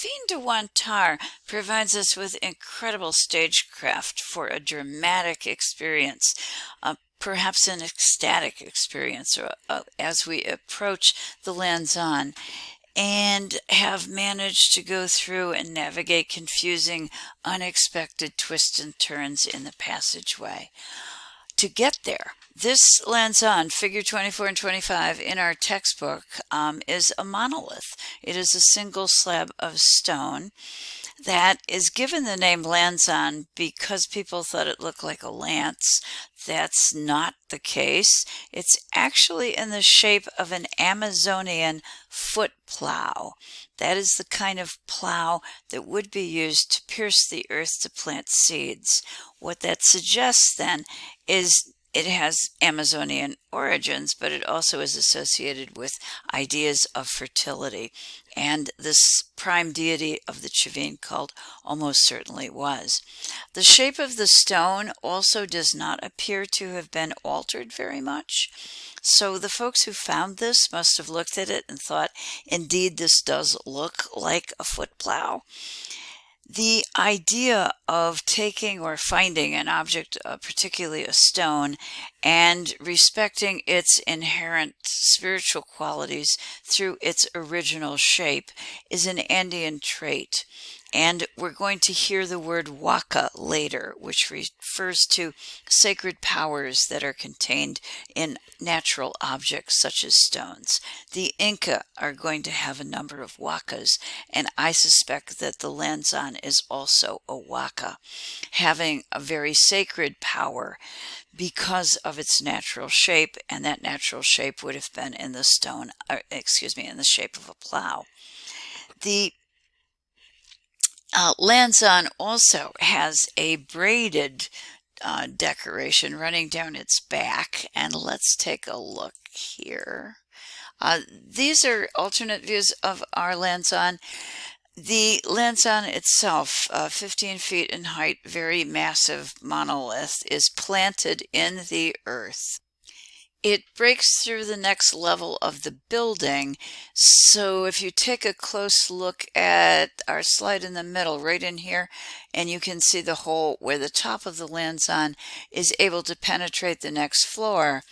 Chavin de Huantar provides us with incredible stagecraft for a dramatic experience, perhaps an ecstatic experience, as we approach the Lanzon and have managed to go through and navigate confusing, unexpected twists and turns in the passageway. To get there, this Lanzon, figure 24 and 25 in our textbook, is a monolith. It is a single slab of stone that is given the name Lanzon because people thought it looked like a lance. That's not the case. It's actually in the shape of an Amazonian foot plow. That is the kind of plow that would be used to pierce the earth to plant seeds. What that suggests then is it has Amazonian origins, but it also is associated with ideas of fertility. And this prime deity of the Chavin cult almost certainly was. The shape of the stone also does not appear to have been altered very much. So the folks who found this must have looked at it and thought, indeed, this does look like a foot plow. The idea of taking or finding an object, particularly a stone, and respecting its inherent spiritual qualities through its original shape is an Andean trait. And we're going to hear the word waka later, which refers to sacred powers that are contained in natural objects such as stones. The Inca are going to have a number of wakas, and I suspect that the Lanzon is also a waka, having a very sacred power because of its natural shape, and that natural shape would have been in the stone, in the shape of a plow. The Lanzon also has a braided decoration running down its back, and let's take a look here. These are alternate views of our Lanzon. The Lanzon itself, 15 feet in height, very massive monolith, is planted in the earth. It breaks through the next level of the building, so if you take a close look at our slide in the middle, right in here, and you can see the hole where the top of the Lanzon is able to penetrate the next floor,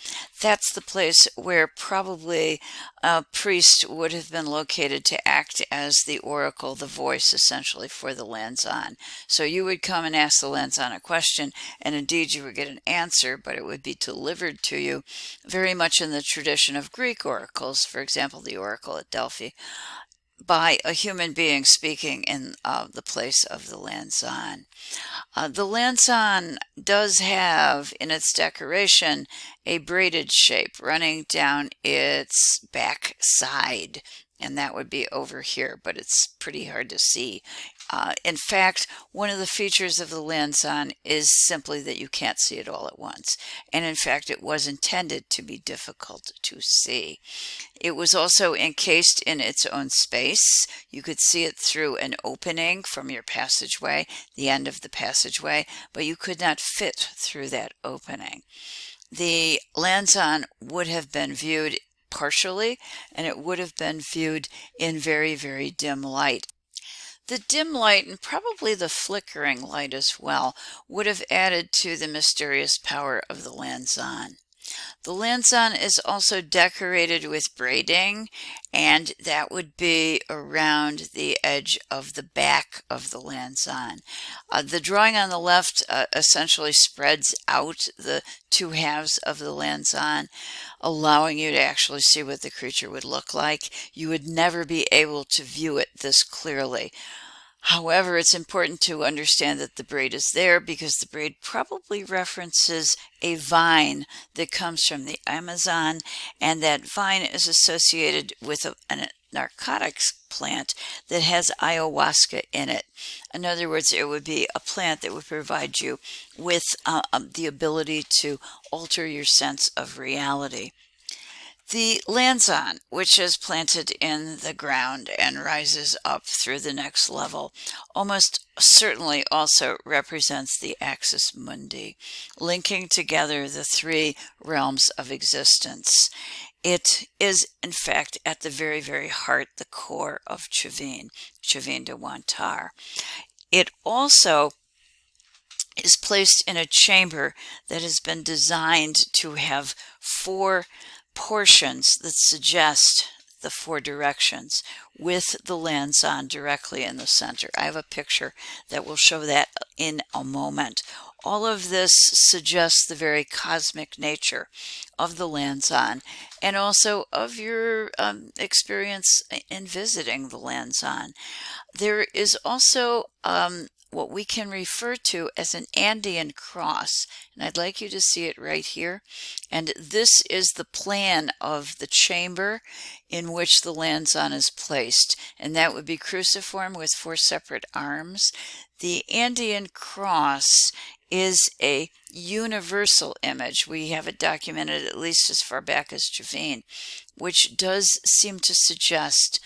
that's the place where probably a priest would have been located to act as the oracle, the voice essentially for the Lanzon. So you would come and ask the Lanzon a question, and indeed you would get an answer, but it would be delivered to you very much in the tradition of Greek oracles, for example, the oracle at Delphi, by a human being speaking in the place of the Lanzon. The Lanzon does have in its decoration a braided shape running down its back side, and that would be over here, but it's pretty hard to see. In fact, one of the features of the Lanzon is simply that you can't see it all at once. And in fact, it was intended to be difficult to see. It was also encased in its own space. You could see it through an opening from your passageway, the end of the passageway, but you could not fit through that opening. The Lanzon would have been viewed partially, and it would have been viewed in very, very dim light. The dim light, and probably the flickering light as well, would have added to the mysterious power of the Lanzon. The Lanzon is also decorated with braiding, and that would be around the edge of the back of the Lanzon. The drawing on the left essentially spreads out the two halves of the Lanzon, allowing you to actually see what the creature would look like. You would never be able to view it this clearly. However, it's important to understand that the braid is there because the braid probably references a vine that comes from the Amazon, and that vine is associated with a narcotics plant that has ayahuasca in it. In other words, it would be a plant that would provide you with the ability to alter your sense of reality. The Lanzon, which is planted in the ground and rises up through the next level, almost certainly also represents the axis mundi, linking together the three realms of existence. It is, in fact, at the very, very heart, the core of Chavin de Huantar. It also is placed in a chamber that has been designed to have four portions that suggest the four directions, with the Lanzan directly in the center. I have a picture that will show that in a moment. All of this suggests the very cosmic nature of the Lanzan, and also of your experience in visiting the Lanzan. There is also what we can refer to as an Andean cross, and I'd like you to see it right here. And this is the plan of the chamber in which the Lanzan is placed, and that would be cruciform with four separate arms. The Andean cross is a universal image. We have it documented at least as far back as Chavin, which does seem to suggest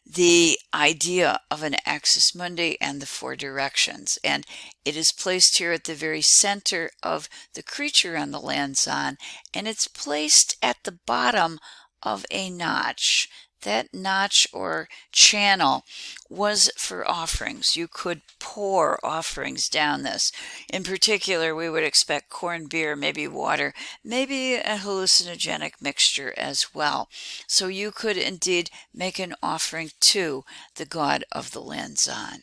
the idea of an axis mundi and the four directions. And it is placed here at the very center of the creature on the Lanzan, and it's placed at the bottom of a notch. That notch or channel was for offerings. You could pour offerings down this. In particular, we would expect corned beer, maybe water, maybe a hallucinogenic mixture as well. So you could indeed make an offering to the god of the Lanzan.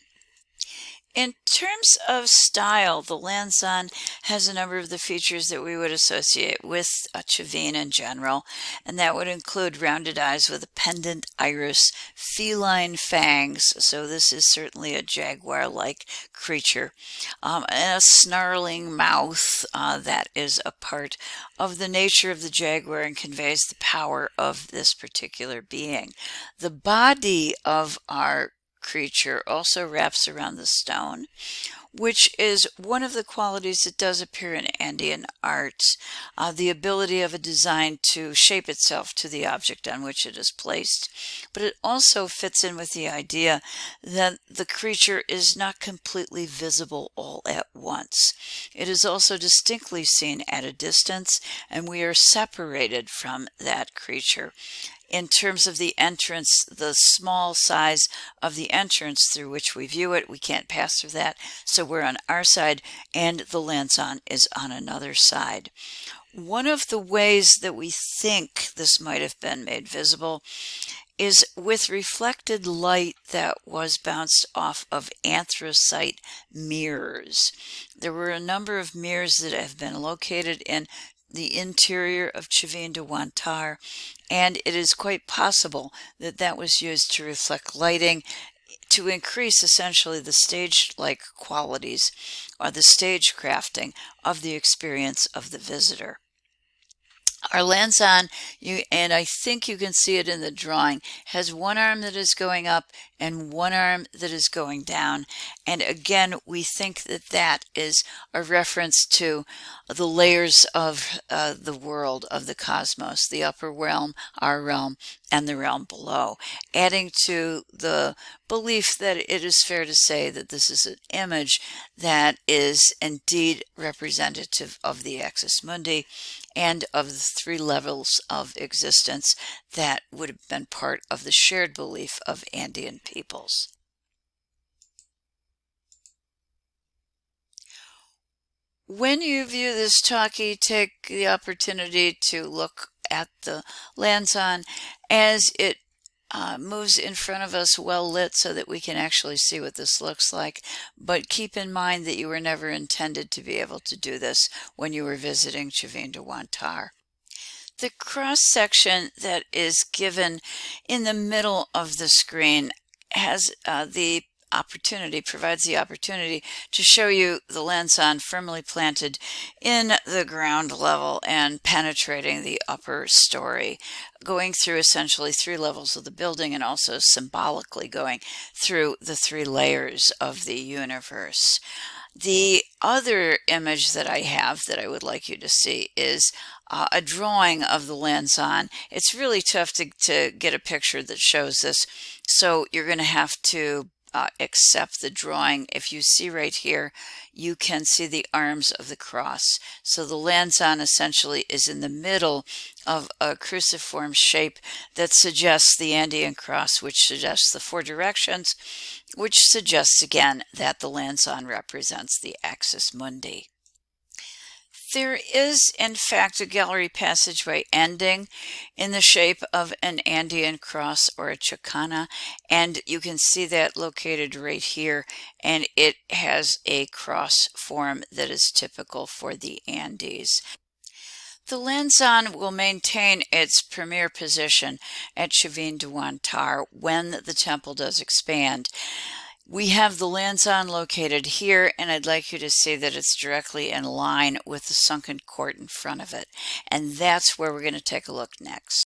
In terms of style, the Lanzan has a number of the features that we would associate with Chavin in general, and that would include rounded eyes with a pendant iris, feline fangs, so this is certainly a jaguar-like creature, and a snarling mouth that is a part of the nature of the jaguar and conveys the power of this particular being. The body of our creature also wraps around the stone, which is one of the qualities that does appear in Andean art, the ability of a design to shape itself to the object on which it is placed. But it also fits in with the idea that the creature is not completely visible all at once. It is also distinctly seen at a distance, and we are separated from that creature. In terms of the entrance, the small size of the entrance through which we view it, we can't pass through that, so we're on our side, and the Lanzan is on another side. One of the ways that we think this might have been made visible is with reflected light that was bounced off of anthracite mirrors. There were a number of mirrors that have been located in the interior of Chavin de Huantar, and it is quite possible that that was used to reflect lighting to increase essentially the stage-like qualities or the stage crafting of the experience of the visitor. Our Lanzan, and I think you can see it in the drawing, has one arm that is going up and one arm that is going down. And again, we think that that is a reference to the layers of the world, of the cosmos, the upper realm, our realm, and the realm below, adding to the belief that it is fair to say that this is an image that is indeed representative of the axis mundi and of the three levels of existence that would have been part of the shared belief of Andean peoples. When you view this talkie, take the opportunity to look at the Lanzan as it moves in front of us well lit so that we can actually see what this looks like. But keep in mind that you were never intended to be able to do this when you were visiting Chavin de Huantar. The cross section that is given in the middle of the screen has provides the opportunity to show you the Lanzan firmly planted in the ground level and penetrating the upper story, going through essentially three levels of the building and also symbolically going through the three layers of the universe. The other image that I have that I would like you to see is a drawing of the Lanzan. It's really tough to get a picture that shows this, so you're going to have to accept the drawing. If you see right here, you can see the arms of the cross. So the Lanzon essentially is in the middle of a cruciform shape that suggests the Andean cross, which suggests the four directions, which suggests again that the Lanzon represents the axis mundi. There is, in fact, a gallery passageway ending in the shape of an Andean cross or a chicana, and you can see that located right here, and it has a cross form that is typical for the Andes. The Lanzon will maintain its premier position at Chavin de Huantar when the temple does expand. We have the Lanzon located here, and I'd like you to see that it's directly in line with the sunken court in front of it. And that's where we're going to take a look next.